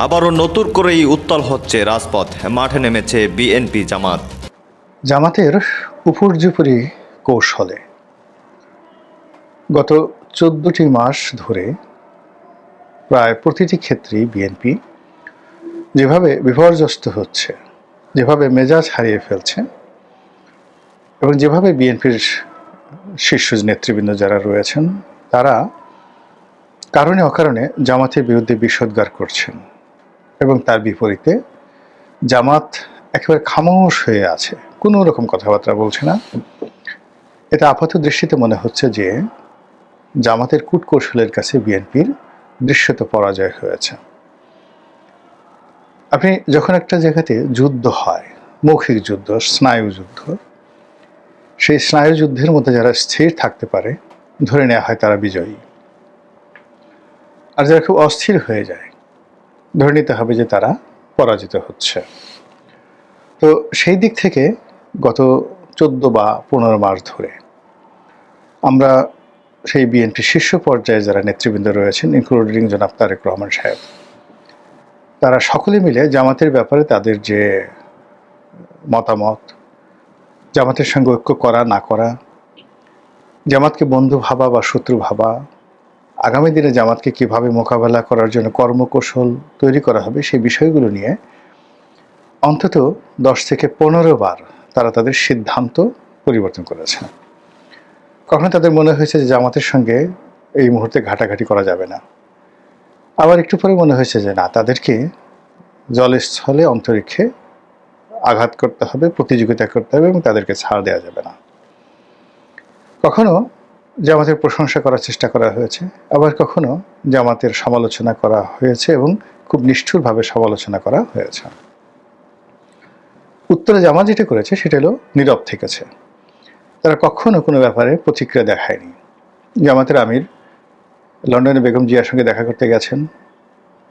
আবারও নতুন করেই উত্তাল হচ্ছে রাজপথ, মাঠে নেমেছে বিএনপি জামাত। জামাতের উপর্যুপরি কৌশলে গত ১৪টি মাস ধরে প্রায় প্রতিটি ক্ষেত্রেই বিএনপি যেভাবে বিপর্যস্ত হচ্ছে, যেভাবে মেজাজ হারিয়ে ফেলছে এবং যেভাবে বিএনপির শীর্ষ নেতৃবৃন্দ যারা রয়েছেন তারা কারণে অকারণে জামাতের বিরুদ্ধে বিষোদ্গার করছেন এবং তার বিপরীতে জামাত একেবারে খামোশ হয়ে আছে, কোনো রকম কথাবার্তা বলছে না। এটা আপাত দৃষ্টিতে মনে হচ্ছে যে জামাতের কূটকৌশলের কাছে বিএনপির দৃশ্যত পরাজয় হয়েছে। আপনি যখন একটা জায়গাতে যুদ্ধ হয়, মৌখিক যুদ্ধ, স্নায়ু যুদ্ধ, সেই স্নায়ু যুদ্ধের মধ্যে যারা স্থির থাকতে পারে ধরে নেওয়া হয় তারা বিজয়ী, আর যারা খুব অস্থির হয়ে যায় ধরে নিতে হবে যে তারা পরাজিত হচ্ছে। তো সেই দিক থেকে গত ১৪ বা ১৫ মাস ধরে আমরা সেই বিএনপি শীর্ষ পর্যায়ে যারা নেতৃবৃন্দ রয়েছেন, ইনক্লুডিং জনাব তারেক রহমান সাহেব, তারা সকলে মিলে জামাতের ব্যাপারে তাদের যে মতামত, জামাতের সঙ্গে ঐক্য করা না করা, জামাতকে বন্ধু ভাবা বা শত্রু ভাবা, আগামী দিনে জামাতকে কিভাবে মোকাবেলা করার জন্য কর্মকৌশল তৈরি করা হবে, সেই বিষয়গুলো নিয়ে অন্তত ১০ থেকে ১৫ বার তারা তাদের সিদ্ধান্ত পরিবর্তন করেছে। কখনো তাদের মনে হয়েছে যে জামাতের সঙ্গে এই মুহূর্তে ঘাটাঘাটি করা যাবে না, আবার একটু পরে মনে হয়েছে যে না, তাদেরকে জলস্থলে অন্তরিক্ষে আঘাত করতে হবে, প্রতিযোগিতা করতে হবে এবং তাদেরকে ছাড় দেওয়া যাবে না। কখনো জামাতের প্রশংসা করার চেষ্টা করা হয়েছে, আবার কখনো জামাতের সমালোচনা করা হয়েছে এবং খুব নিষ্ঠুরভাবে সমালোচনা করা হয়েছে। উত্তরে জামাত যেটা করেছে সেটা হলো নীরব থেকেছে। তারা কখনো কোনো ব্যাপারে প্রতিক্রিয়া দেখায়নি। জামাতের আমির লন্ডনে বেগম জিয়ার সঙ্গে দেখা করতে গেছেন,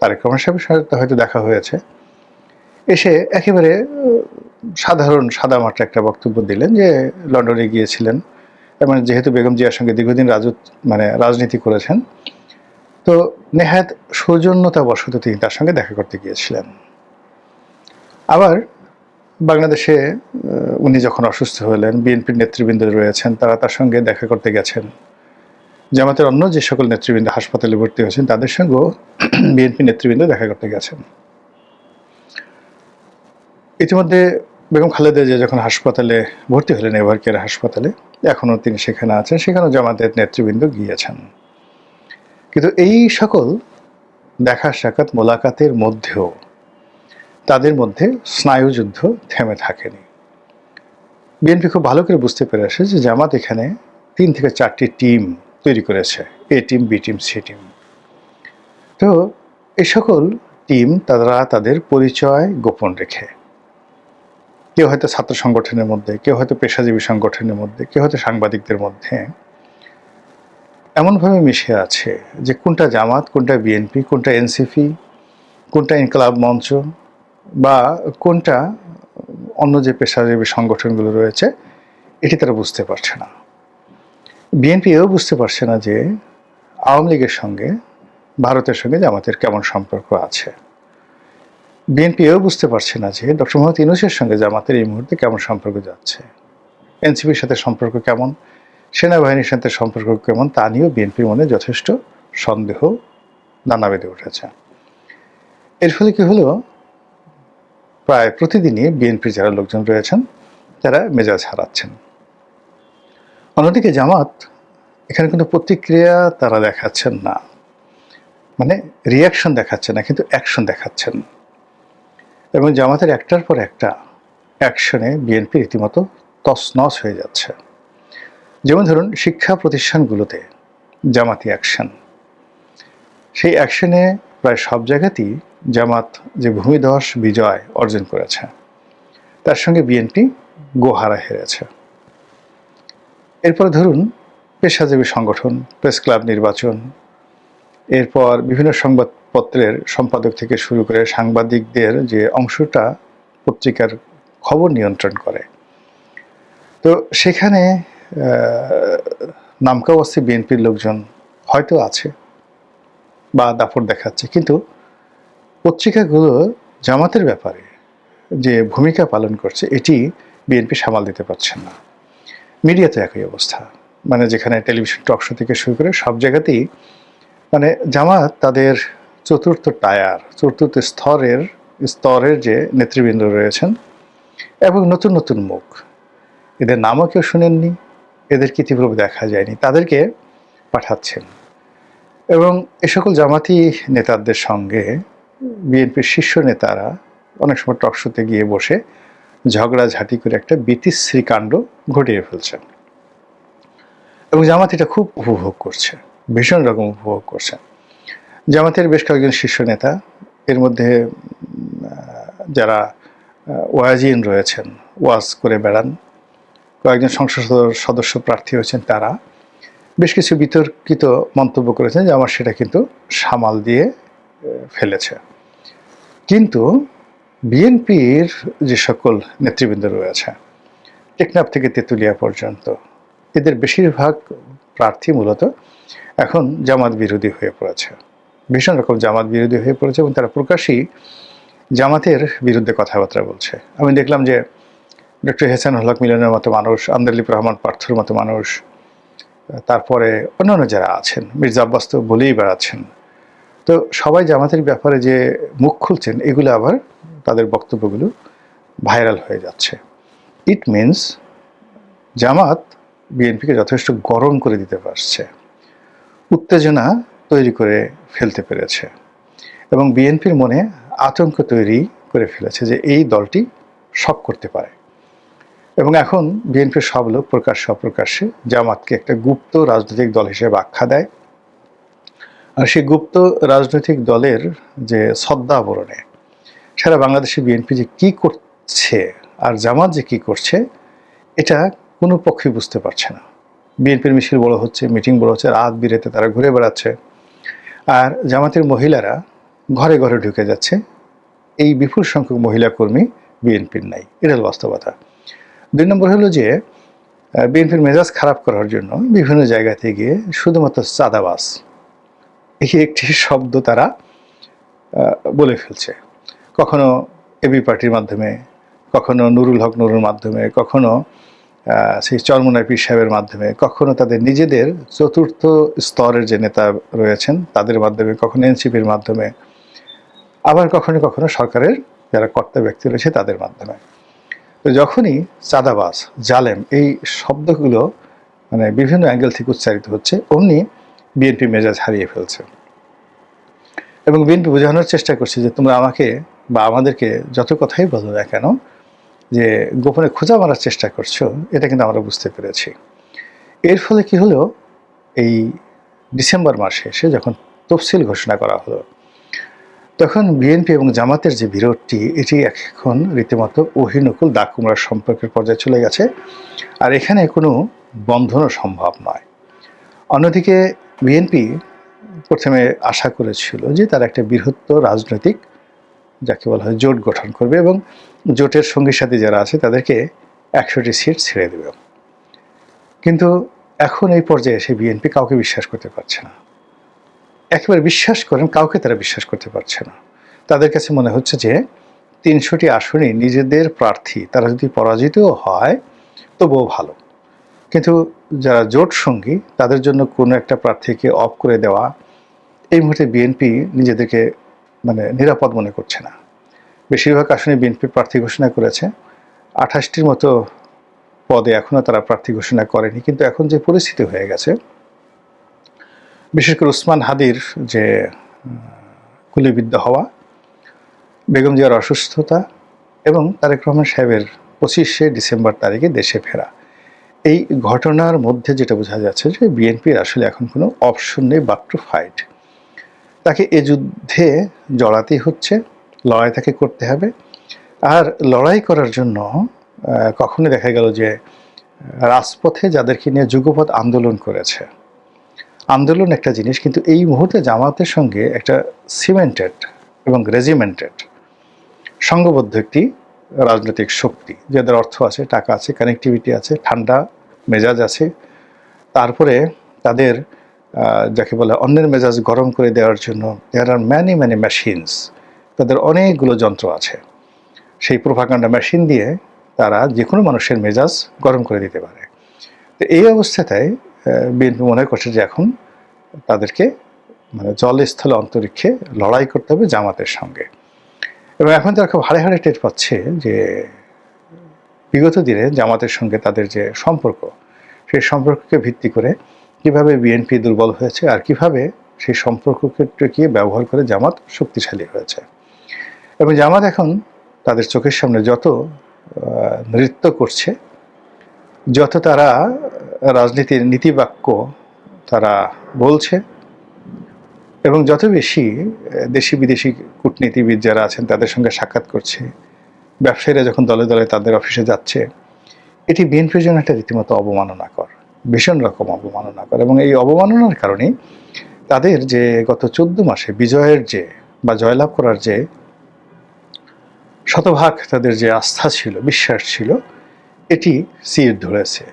তারেক রহমান সাহেবের সাথে হয়তো দেখা হয়েছে, এসে একেবারে সাধারণ সাদামাটা একটা বক্তব্য দিলেন যে লন্ডনে গিয়েছিলেন এবং যেহেতু বেগম জিয়ার সঙ্গে দীর্ঘদিন রাজনীতি করেছেন, তো নেহাত সৌজন্যতাবশত তিনি তার সঙ্গে দেখা করতে গিয়েছিলেন। আবার বাংলাদেশে উনি যখন অসুস্থ হলেন, বিএনপির নেতৃবৃন্দ রয়েছেন, তারা তার সঙ্গে দেখা করতে গেছেন। জামাতের অন্য যে সকল নেতৃবৃন্দ হাসপাতালে ভর্তি হয়েছেন তাদের সঙ্গেও বিএনপি নেতৃবৃন্দ দেখা করতে গেছেন। ইতিমধ্যে বেগম খালেদা জিয়া যখন হাসপাতালে ভর্তি হলেন, এভার কেয়ার হাসপাতালে, এখনও তিনি সেখানে আছেন, সেখানেও জামাতের নেতৃবৃন্দ গিয়েছেন। কিন্তু এই সকল দেখা সাক্ষাৎ মোলাকাতের মধ্যেও তাদের মধ্যে স্নায়ুযুদ্ধ থেমে থাকেনি। বিএনপি খুব ভালো করে বুঝতে পেরেছে যে জামাত এখানে ৩ থেকে ৪টি টিম তৈরি করেছে, A team, B team, C team. তো এই সকল টিম তারা তাদের পরিচয় গোপন রেখে, কেউ হয়তো ছাত্র সংগঠনের মধ্যে, কেউ হয়তো পেশাজীবী সংগঠনের মধ্যে, কেউ হয়তো সাংবাদিকদের মধ্যে এমনভাবে মিশে আছে যে কোনটা জামাত, কোনটা বিএনপি, কোনটা এনসিপি, কোনটা ইনকলাব মঞ্চ বা কোনটা অন্য যে পেশাজীবী সংগঠনগুলো রয়েছে, এটি তারা বুঝতে পারছে না। বিএনপি এও বুঝতে পারছে না যে আওয়ামী লীগের সঙ্গে ভারতের সঙ্গে জামাতের কেমন সম্পর্ক আছে। বিএনপি এও বুঝতে পারছে না যে ডক্টর মোহাম্মদ ইউনূসের সঙ্গে জামাতের এই মুহূর্তে কেমন সম্পর্ক যাচ্ছে, এনসিপির সাথে সম্পর্ক কেমন, সেনাবাহিনীর সাথে সম্পর্ক কেমন, তা নিয়েও বিএনপির মনে যথেষ্ট সন্দেহ দানা বেঁধে উঠেছে। এর ফলে কি হলো, প্রায় প্রতিদিনই বিএনপির যারা লোকজন রয়েছেন তারা মেজাজ হারাচ্ছেন। অন্যদিকে জামাত এখানে কিন্তু প্রতিক্রিয়া তারা দেখাচ্ছেন না, মানে রিয়াকশন দেখাচ্ছে না, কিন্তু অ্যাকশন দেখাচ্ছেন। এবং জামাতের একটার পর একটা অ্যাকশনে বিএনপি রীতিমতো তছনছ হয়ে যাচ্ছে। যেমন ধরুন, শিক্ষা প্রতিষ্ঠানগুলোতে জামাতি অ্যাকশন, সেই অ্যাকশনে প্রায় সব জায়গাতেই জামাত যে ভূমিধস বিজয় অর্জন করেছে, তার সঙ্গে বিএনপি গোহারা হেরেছে। এরপর ধরুন, পেশাজীবী সংগঠন, প্রেস ক্লাব নির্বাচন, এরপর বিভিন্ন সংবাদপত্রের সম্পাদক থেকে শুরু করে সাংবাদিকদের যে অংশটা পত্রিকার খবর নিয়ন্ত্রণ করে, তো সেখানে নামকাওয়াস্তে বিএনপির লোকজন হয়তো আছে বা দাপট দেখাচ্ছে, কিন্তু পত্রিকাগুলো জামাতের ব্যাপারে যে ভূমিকা পালন করছে এটি বিএনপি সামাল দিতে পারছেন না। মিডিয়াতে একই অবস্থা, মানে যেখানে টেলিভিশন টক শো থেকে শুরু করে সব জায়গাতেই মানে জামাত তাদের চতুর্থ স্তরের যে নেতৃবৃন্দ রয়েছেন এবং নতুন নতুন মুখ, এদের নামও কেউ শুনেননি, এদেরকে ইতিপূর্বে দেখা যায়নি, তাদেরকে পাঠাচ্ছেন। এবং এ সকল জামাতি নেতাদের সঙ্গে বিএনপির শীর্ষ নেতারা অনেক সময় টকশোতে গিয়ে বসে ঝগড়াঝাটি করে একটা বিতিশ্রী কাণ্ড ঘটিয়ে ফেলছেন। এবং জামাত এটা খুব উপভোগ করছে, ভীষণ রকম উপভোগ করছে। জামাতের বেশ কয়েকজন শীর্ষ নেতা, এর মধ্যে যারা ওয়াজিন রয়েছেন, ওয়াজ করে বেড়ান, কয়েকজন সংসদ সদস্য প্রার্থী হয়েছেন, তারা বেশ কিছু বিতর্কিত মন্তব্য করেছেন যে আমার সেটা কিন্তু সামাল দিয়ে ফেলেছে। কিন্তু বিএনপির যে সকল নেতৃবৃন্দ রয়েছে, টেকনাফ থেকে তেঁতুলিয়া পর্যন্ত, এদের বেশিরভাগ প্রার্থী মূলত এখন জামাত বিরোধী হয়ে পড়েছে, ভীষণ রকম জামাত বিরোধী হয়ে পড়েছে এবং তারা প্রকাশ্যেই জামাতের বিরুদ্ধে কথাবার্তা বলছে। আমি দেখলাম যে ডক্টর হেসানুল হক মিলনের মতো মানুষ, আন্দরলিপ রহমান পার্থর মতো মানুষ, তারপরে অন্যান্য যারা আছেন, মির্জা আব্বাস তো বলেই বেড়াচ্ছেন, তো সবাই জামাতের ব্যাপারে যে মুখ খুলছেন, এগুলো আবার তাদের বক্তব্যগুলো ভাইরাল হয়ে যাচ্ছে। ইট মিনস জামাত বিএনপিকে যথেষ্ট গরম করে দিতে পারছে, উত্তেজনা তৈরি করে ফেলতে পেরেছে এবং বিএনপির মনে আতঙ্ক তৈরি করে ফেলেছে যে এই দলটি সব করতে পারে। এবং এখন বিএনপির সব লোক প্রকাশ্যে অপ্রকাশ্যে জামাতকে একটা গুপ্ত রাজনৈতিক দল হিসেবে আখ্যা দেয়। আর সেই গুপ্ত রাজনৈতিক দলের যে ছদ্মাবরণে সারা বাংলাদেশে বিএনপি যে কী করছে আর জামাত যে কী করছে, এটা কোনো পক্ষই বুঝতে পারছে না। বিএনপির মিছিল বড় হচ্ছে, মিটিং বড় হচ্ছে, রাত বিরেতে তারা ঘুরে বেড়াচ্ছে, আর জামাতের মহিলারা ঘরে ঘরে ঢুকে যাচ্ছে। এই বিপুল সংখ্যক মহিলা কর্মী বিএনপির নাই, এটা হল বাস্তবতা। 2 নম্বর হলো যে বিএনপির মেজাজ খারাপ করার জন্য বিভিন্ন জায়গাতে গিয়ে শুধুমাত্র চাঁদাবাজ এই একটি শব্দ তারা বলে ফেলছে। কখনো এবি পার্টির মাধ্যমে, কখনো নুরুল হক নুরুর মাধ্যমে, কখনো সেই চরমোনাই পীর সাহেবের মাধ্যমে, কখনো তাদের নিজেদের চতুর্থ স্তরের যে নেতা রয়েছেন তাদের মাধ্যমে, কখনো এনসিপির মাধ্যমে, আবার কখনো কখনো সরকারের যারা কর্তা ব্যক্তি রয়েছে তাদের মাধ্যমে। তো যখনই চাঁদাবাজ, জালেম এই শব্দগুলো মানে বিভিন্ন অ্যাঙ্গেল থেকে উচ্চারিত হচ্ছে, অমনি বিএনপি মেজাজ হারিয়ে ফেলছে এবং বিএনপি বোঝানোর চেষ্টা করছে যে তোমরা আমাকে বা আমাদেরকে যত কথাই বলো না কেন, যে গোপনে খোঁজা মারার চেষ্টা করছো, এটা কিন্তু আমরা বুঝতে পেরেছি। এর ফলে কি হলো, এই ডিসেম্বর মাসে এসে যখন তফসিল ঘোষণা করা হলো, তখন বিএনপি এবং জামাতের যে বিরোধটি, এটি এখন রীতিমতো অহিনকুল দাগ কুমড়ার সম্পর্কের পর্যায়ে চলে গেছে, আর এখানে কোনো বন্ধনও সম্ভব নয়। অন্যদিকে বিএনপি প্রথমে আশা করেছিল যে তারা একটা বৃহত্তর রাজনৈতিক যাকে বলা হয় জোট গঠন করবে এবং জোটের সঙ্গী সাথী যারা আছে তাদেরকে 100টি সিট ছেড়ে দেবে। কিন্তু এখন এই পর্যায়ে এসে বিএনপি কাউকে বিশ্বাস করতে পারছে না, একেবারে বিশ্বাস করেন কাউকে তারা বিশ্বাস করতে পারছে না। তাদের কাছে মনে হচ্ছে যে 300টি আসনে নিজেদের প্রার্থী তারা যদি পরাজিতও হয় তবুও ভালো, কিন্তু যারা জোট সঙ্গী তাদের জন্য কোনো একটা প্রার্থীকে অফ করে দেওয়া, এই মুহূর্তে বিএনপি নিজেদেরকে মানে নিরাপদ মনে করছে না। বেশিরভাগ আসনে বিএনপি প্রার্থী ঘোষণা করেছে, 28টির মতো পদে এখনও তারা প্রার্থী ঘোষণা করেনি। কিন্তু এখন যে পরিস্থিতি হয়ে গেছে, বিশেষ করে ওসমান হাদির যে গুলিবিদ্ধ হওয়া, বেগম জিয়ার অসুস্থতা এবং তারেক রহমান সাহেবের 25শে ডিসেম্বর তারিখে দেশে ফেরা, এই ঘটনার মধ্যে যেটা বোঝা যাচ্ছে যে বিএনপির আসলে এখন কোনো অপশন নেই বাট টু ফাইট। তাকে এ যুদ্ধে জড়াতেই হচ্ছে, লড়াই তাকে করতে হবে। আর লড়াই করার জন্য কখনোই দেখা গেল যে রাজপথে যাদেরকে নিয়ে যুগপৎ আন্দোলন করেছে, আন্দোলন একটা জিনিস, কিন্তু এই মুহূর্তে জামাতের সঙ্গে একটা সিমেন্টেড এবং রেজিমেন্টেড সংঘবদ্ধ একটি রাজনৈতিক শক্তি, যাদের অর্থ আছে, টাকা আছে, কানেক্টিভিটি আছে, ঠান্ডা মেজাজ আছে, তারপরে তাদের যাকে বলে অন্যের মেজাজ গরম করে দেওয়ার জন্য দেয়ার আর ম্যানি মেশিনস, তাদের অনেকগুলো যন্ত্র আছে, সেই প্রোপাগান্ডা মেশিন দিয়ে তারা যে কোনো মানুষের মেজাজ গরম করে দিতে পারে। তো এই অবস্থাটাই বিএনপি মনে করছে যে এখন তাদেরকে মানে জলে স্থলে অন্তরিক্ষে লড়াই করতে হবে জামাতের সঙ্গে। এবং এখন তারা খুব হাড়ে হাড়ে টের পাচ্ছে যে বিগত দিনে জামাতের সঙ্গে তাদের যে সম্পর্ক, সেই সম্পর্ককে ভিত্তি করে কিভাবে বিএনপি দুর্বল হয়েছে আর কিভাবে সেই সম্পর্ককে টিকিয়ে ব্যবহার করে জামাত শক্তিশালী হয়েছে। এবং জামাত এখন তাদের চোখের সামনে যত নৃত্য করছে, যত তারা রাজনীতির নীতিবাক্য তারা বলছে, এবং যত বেশি দেশি বিদেশি কূটনীতিবিদ যারা আছেন তাদের সঙ্গে সাক্ষাৎ করছে, ব্যবসায়ীরা যখন দলে দলে তাদের অফিসে যাচ্ছে, এটি বিএনপির জন্য একটা রীতিমতো অবমাননাকর, ভীষণ রকম অবমাননাকর। এবং এই অবমাননার কারণেই তাদের যে গত 14 মাসে বিজয়ের যে বা জয়লাভ করার যে শতভাগ তাদের যে আস্থা ছিল, বিশ্বাস ছিল, এটি সির ধরেছে।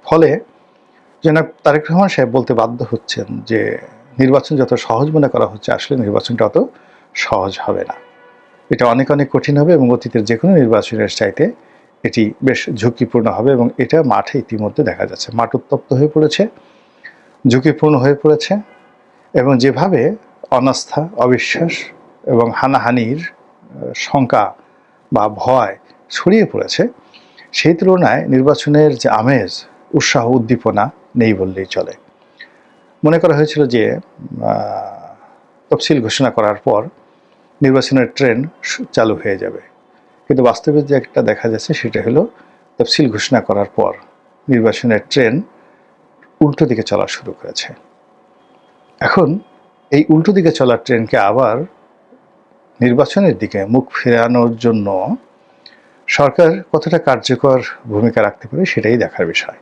ফলে জনাব তারেক রহমান সাহেব বলতে বাধ্য হচ্ছেন যে নির্বাচন যত সহজ মনে করা হচ্ছে, আসলে নির্বাচনটা অত সহজ হবে না, এটা অনেক অনেক কঠিন হবে এবং অতীতের যে কোনো নির্বাচনের চাইতে এটি বেশ ঝুঁকিপূর্ণ হবে। এবং এটা মাঠে ইতিমধ্যে দেখা যাচ্ছে, মাঠ উত্তপ্ত হয়ে পড়েছে, ঝুঁকিপূর্ণ হয়ে পড়েছে। এবং যেভাবে অনাস্থা, অবিশ্বাস এবং হানাহানির শঙ্কা বা ভয় ছড়িয়ে পড়েছে, সেই তুলনায় নির্বাচনের যে আমেজ, উৎসাহ, উদ্দীপনা নেই বললেই চলে। মনে করা হয়েছিল যে তফসিল ঘোষণা করার পর নির্বাচনের ট্রেন চালু হয়ে যাবে, কিন্তু বাস্তবে যে একটা দেখা যাচ্ছে সেটা হলো তফসিল ঘোষণা করার পর নির্বাচনের ট্রেন উল্টো দিকে চলা শুরু করেছে। এখন এই উল্টো দিকে চলা ট্রেনকে আবার নির্বাচনের দিকে মুখ ফেরানোর জন্য সরকার কতটা কার্যকর ভূমিকা রাখতে পারে সেটাই দেখার বিষয়।